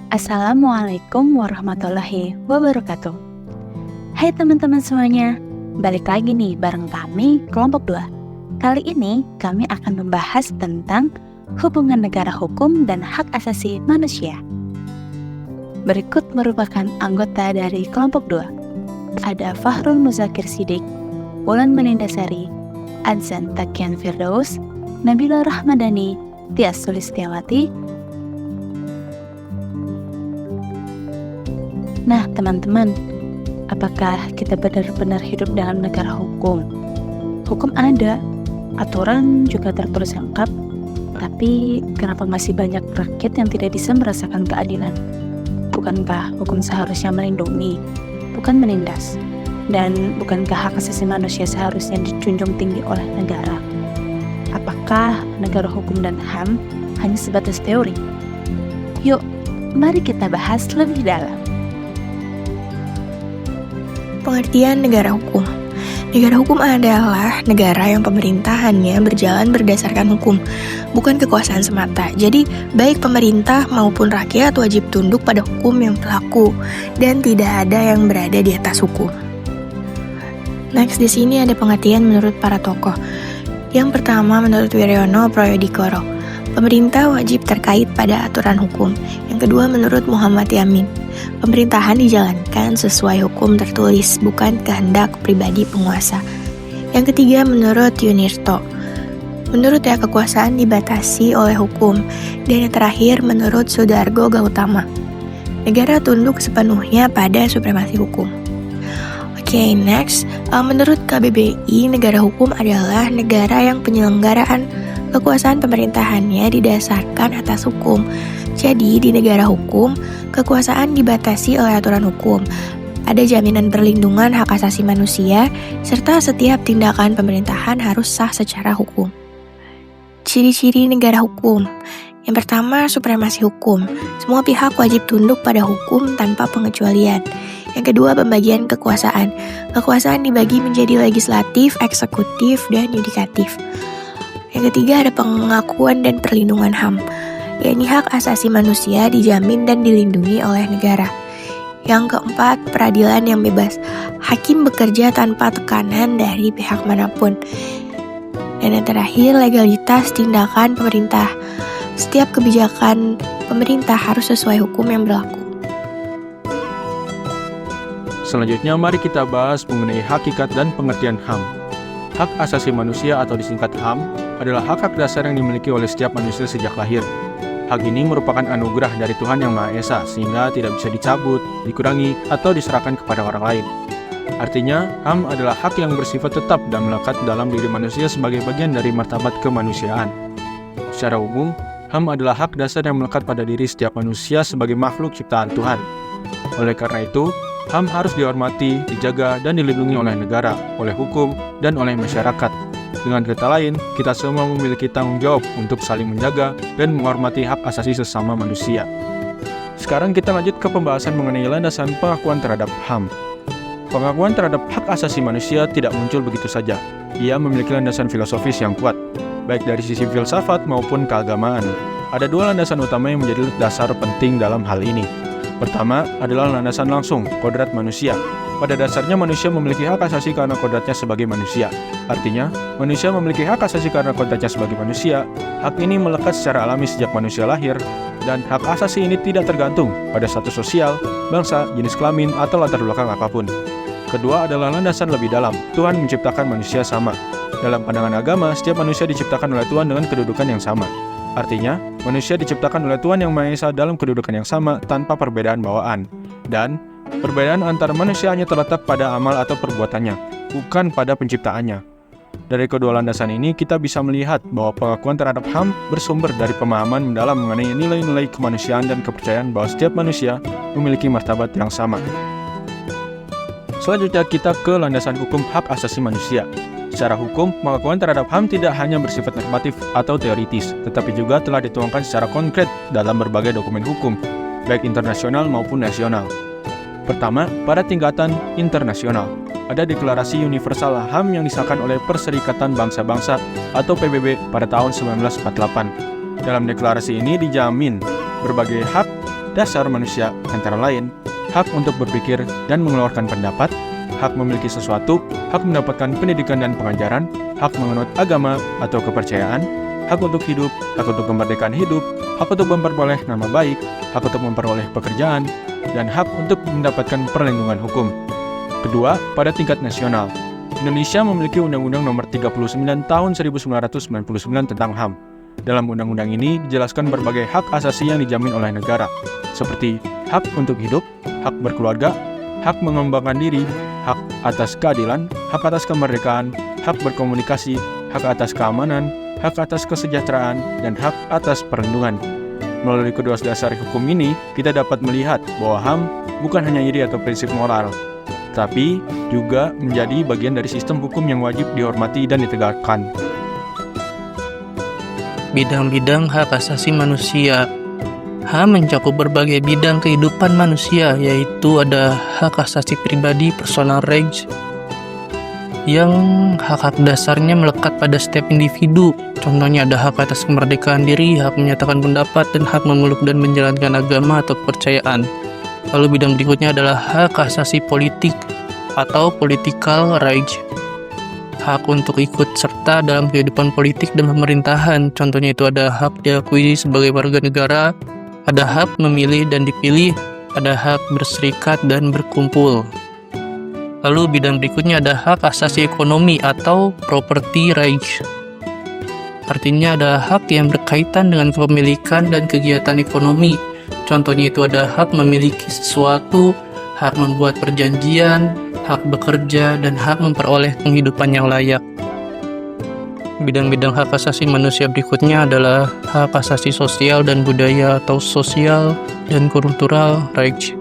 Assalamualaikum warahmatullahi wabarakatuh. Hai teman-teman semuanya, balik lagi nih bareng kami kelompok 2. Kali ini kami akan membahas tentang hubungan negara hukum dan hak asasi manusia. Berikut merupakan anggota dari kelompok 2. Ada Fahrul Muzakir Sidik, Wulan Menindasari, Adzan Takian Firdaus, Nabila Rahmadani, Tias Sulistiawati. Nah teman-teman, apakah kita benar-benar hidup dalam negara hukum? Hukum ada, aturan juga tertulis lengkap, tapi kenapa masih banyak rakyat yang tidak bisa merasakan keadilan? Bukankah hukum seharusnya melindungi, bukan menindas? Dan bukankah hak asasi manusia seharusnya dijunjung tinggi oleh negara? Apakah negara hukum dan HAM hanya sebatas teori? Yuk, mari kita bahas lebih dalam. Pengertian negara hukum. Negara hukum adalah negara yang pemerintahannya berjalan berdasarkan hukum, bukan kekuasaan semata. Jadi, baik pemerintah maupun rakyat wajib tunduk pada hukum yang berlaku dan tidak ada yang berada di atas hukum. Next, di sini ada pengertian menurut para tokoh. Yang pertama menurut Wiryono Proyodikoro, pemerintah wajib terkait pada aturan hukum. Yang kedua menurut Muhammad Yamin, pemerintahan dijalankan sesuai hukum tertulis, bukan kehendak pribadi penguasa. Yang ketiga menurut Yunirto, menurutnya kekuasaan dibatasi oleh hukum. Dan yang terakhir menurut Sudargo Gautama, negara tunduk sepenuhnya pada supremasi hukum. Oke, next, menurut KBBI, negara hukum adalah negara yang penyelenggaraan kekuasaan pemerintahannya didasarkan atas hukum. Jadi, di negara hukum, kekuasaan dibatasi oleh aturan hukum. Ada jaminan perlindungan hak asasi manusia, serta setiap tindakan pemerintahan harus sah secara hukum. Ciri-ciri negara hukum. Yang pertama, supremasi hukum. Semua pihak wajib tunduk pada hukum tanpa pengecualian. Yang kedua, pembagian kekuasaan. Kekuasaan dibagi menjadi legislatif, eksekutif, dan yudikatif. Yang ketiga, ada pengakuan dan perlindungan HAM, yakni hak asasi manusia dijamin dan dilindungi oleh negara. Yang keempat, peradilan yang bebas. Hakim bekerja tanpa tekanan dari pihak manapun. Dan yang terakhir, legalitas tindakan pemerintah. Setiap kebijakan pemerintah harus sesuai hukum yang berlaku. Selanjutnya mari kita bahas mengenai hakikat dan pengertian HAM. Hak asasi manusia atau disingkat HAM adalah hak-hak dasar yang dimiliki oleh setiap manusia sejak lahir. Hak ini merupakan anugerah dari Tuhan Yang Maha Esa sehingga tidak bisa dicabut, dikurangi, atau diserahkan kepada orang lain. Artinya, HAM adalah hak yang bersifat tetap dan melekat dalam diri manusia sebagai bagian dari martabat kemanusiaan. Secara umum, HAM adalah hak dasar yang melekat pada diri setiap manusia sebagai makhluk ciptaan Tuhan. Oleh karena itu, HAM harus dihormati, dijaga, dan dilindungi oleh negara, oleh hukum, dan oleh masyarakat. Dengan kata lain, kita semua memiliki tanggung jawab untuk saling menjaga dan menghormati hak asasi sesama manusia. Sekarang kita lanjut ke pembahasan mengenai landasan pengakuan terhadap HAM. Pengakuan terhadap hak asasi manusia tidak muncul begitu saja. Ia memiliki landasan filosofis yang kuat, baik dari sisi filsafat maupun keagamaan. Ada dua landasan utama yang menjadi dasar penting dalam hal ini. Pertama adalah landasan langsung, kodrat manusia. Pada dasarnya manusia memiliki hak asasi karena kodratnya sebagai manusia. Artinya, manusia memiliki hak asasi karena kodratnya sebagai manusia. Hak ini melekat secara alami sejak manusia lahir, dan hak asasi ini tidak tergantung pada status sosial, bangsa, jenis kelamin, atau latar belakang apapun. Kedua adalah landasan lebih dalam. Tuhan menciptakan manusia sama. Dalam pandangan agama, setiap manusia diciptakan oleh Tuhan dengan kedudukan yang sama. Artinya, manusia diciptakan oleh Tuhan Yang Maha Esa dalam kedudukan yang sama tanpa perbedaan bawaan. Dan, perbedaan antara manusia hanya terletak pada amal atau perbuatannya, bukan pada penciptaannya. Dari kedua landasan ini, kita bisa melihat bahwa pengakuan terhadap HAM bersumber dari pemahaman mendalam mengenai nilai-nilai kemanusiaan dan kepercayaan bahwa setiap manusia memiliki martabat yang sama. Selanjutnya kita ke landasan hukum hak asasi manusia. Secara hukum, pengakuan terhadap HAM tidak hanya bersifat normatif atau teoritis, tetapi juga telah dituangkan secara konkret dalam berbagai dokumen hukum, baik internasional maupun nasional. Pertama, pada tingkatan internasional, ada Deklarasi Universal HAM yang disahkan oleh Perserikatan Bangsa-Bangsa atau PBB pada tahun 1948. Dalam deklarasi ini dijamin berbagai hak dasar manusia antara lain hak untuk berpikir dan mengeluarkan pendapat, hak memiliki sesuatu, hak mendapatkan pendidikan dan pengajaran, hak menganut agama atau kepercayaan, hak untuk hidup, hak untuk kemerdekaan hidup, hak untuk memperoleh nama baik, hak untuk memperoleh pekerjaan, dan hak untuk mendapatkan perlindungan hukum. Kedua, pada tingkat nasional, Indonesia memiliki Undang-Undang Nomor 39 Tahun 1999 tentang HAM. Dalam undang-undang ini dijelaskan berbagai hak asasi yang dijamin oleh negara, seperti hak untuk hidup, hak berkeluarga, hak mengembangkan diri, hak atas keadilan, hak atas kemerdekaan, hak berkomunikasi, hak atas keamanan, hak atas kesejahteraan, dan hak atas perlindungan. Melalui kedua dasar hukum ini, kita dapat melihat bahwa HAM bukan hanya ide atau prinsip moral, tapi juga menjadi bagian dari sistem hukum yang wajib dihormati dan ditegakkan. Bidang-bidang hak asasi manusia. HAM mencakup berbagai bidang kehidupan manusia, yaitu ada hak asasi pribadi personal rights, yang hak-hak dasarnya melekat pada setiap individu. Contohnya ada hak atas kemerdekaan diri, hak menyatakan pendapat, dan hak memeluk dan menjalankan agama atau kepercayaan. Lalu bidang berikutnya adalah hak asasi politik atau political rights. Hak untuk ikut serta dalam kehidupan politik dan pemerintahan. Contohnya itu ada hak diakui sebagai warga negara, ada hak memilih dan dipilih, ada hak berserikat dan berkumpul. Lalu bidang berikutnya ada hak asasi ekonomi atau property rights. Artinya ada hak yang berkaitan dengan kepemilikan dan kegiatan ekonomi. Contohnya itu ada hak memiliki sesuatu, hak membuat perjanjian, hak bekerja, dan hak memperoleh penghidupan yang layak. Bidang-bidang hak asasi manusia berikutnya adalah hak asasi sosial dan budaya atau social dan cultural rights,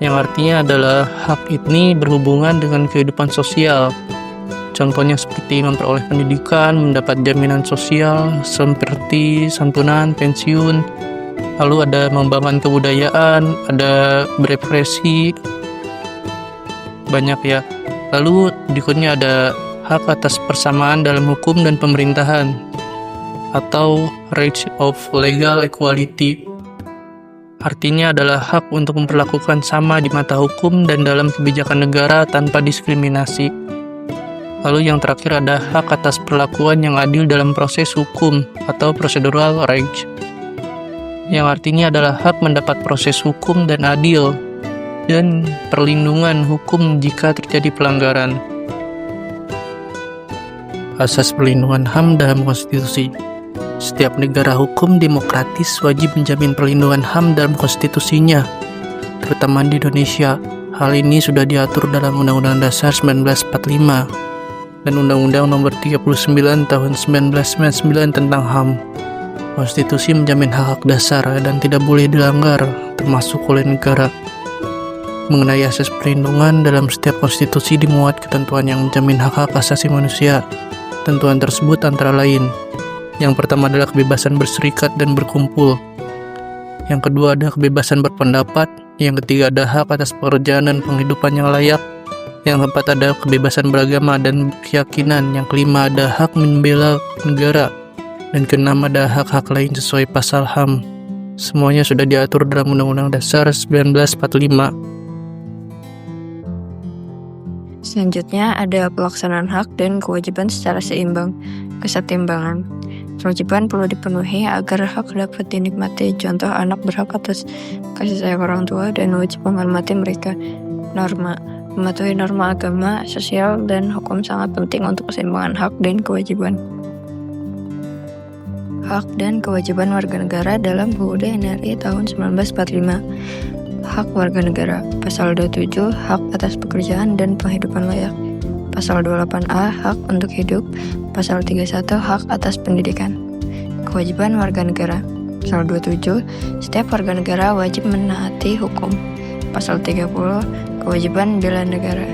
yang artinya adalah hak ini berhubungan dengan kehidupan sosial. Contohnya seperti memperoleh pendidikan, mendapat jaminan sosial seperti santunan, pensiun. Lalu ada membangun kebudayaan, ada berekspresi, banyak ya. Lalu berikutnya ada hak atas persamaan dalam hukum dan pemerintahan atau rights of legal equality. Artinya adalah hak untuk memperlakukan sama di mata hukum dan dalam kebijakan negara tanpa diskriminasi. Lalu yang terakhir ada hak atas perlakuan yang adil dalam proses hukum atau procedural rights, yang artinya adalah hak mendapat proses hukum dan adil dan perlindungan hukum jika terjadi pelanggaran. Asas perlindungan HAM dalam konstitusi. Setiap negara hukum demokratis wajib menjamin perlindungan HAM dalam konstitusinya, terutama di Indonesia. Hal ini sudah diatur dalam Undang-Undang Dasar 1945 dan Undang-Undang Nomor 39 Tahun 1999 tentang HAM. Konstitusi menjamin hak-hak dasar dan tidak boleh dilanggar, termasuk oleh negara. Mengenai asas perlindungan, dalam setiap konstitusi dimuat ketentuan yang menjamin hak-hak asasi manusia. Ketentuan tersebut antara lain: yang pertama adalah kebebasan berserikat dan berkumpul. Yang kedua ada kebebasan berpendapat. Yang ketiga ada hak atas pekerjaan dan penghidupan yang layak. Yang keempat ada kebebasan beragama dan keyakinan. Yang kelima ada hak membela negara. Dan keenam ada hak-hak lain sesuai pasal HAM. Semuanya sudah diatur dalam Undang-Undang Dasar 1945. Selanjutnya ada pelaksanaan hak dan kewajiban secara seimbang, kesetimbangan. Kewajiban perlu dipenuhi agar hak dapat dinikmati. Contoh, anak berhak atas kasih sayang orang tua dan wajib menghormati mereka. Norma, mematuhi norma agama, sosial, dan hukum sangat penting untuk keseimbangan hak dan kewajiban. Hak dan kewajiban warga negara dalam UUD NRI tahun 1945. Hak warga negara. Pasal 27, hak atas pekerjaan dan penghidupan layak. Pasal 28A, hak untuk hidup. Pasal 31, hak atas pendidikan. Kewajiban warga negara. Pasal 27, setiap warga negara wajib menaati hukum. Pasal 30, kewajiban bela negara.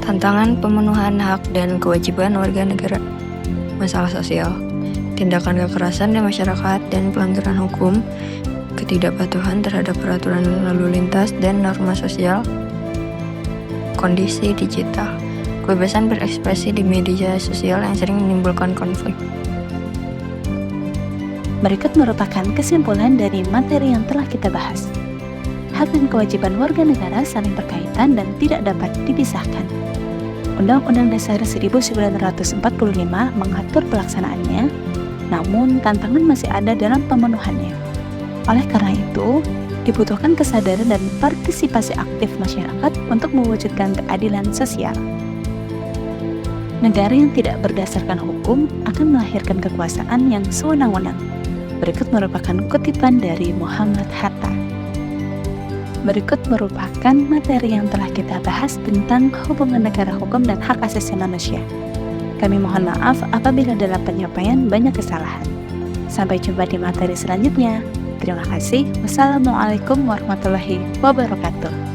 Tantangan pemenuhan hak dan kewajiban warga negara. Masalah sosial. Tindakan kekerasan di masyarakat dan pelanggaran hukum, ketidakpatuhan terhadap peraturan lalu lintas dan norma sosial, kondisi digital, kebebasan berekspresi di media sosial yang sering menimbulkan konflik. Berikut merupakan kesimpulan dari materi yang telah kita bahas. Hak dan kewajiban warga negara saling berkaitan dan tidak dapat dipisahkan. Undang-Undang Dasar 1945 mengatur pelaksanaannya, namun tantangan masih ada dalam pemenuhannya. Oleh karena itu, dibutuhkan kesadaran dan partisipasi aktif masyarakat untuk mewujudkan keadilan sosial. Negara yang tidak berdasarkan hukum akan melahirkan kekuasaan yang sewenang-wenang. Berikut merupakan kutipan dari Muhammad Hatta. Berikut merupakan materi yang telah kita bahas tentang hubungan negara hukum dan hak asasi manusia. Kami mohon maaf apabila dalam penyampaian banyak kesalahan. Sampai jumpa di materi selanjutnya. Terima kasih. Wassalamualaikum warahmatullahi wabarakatuh.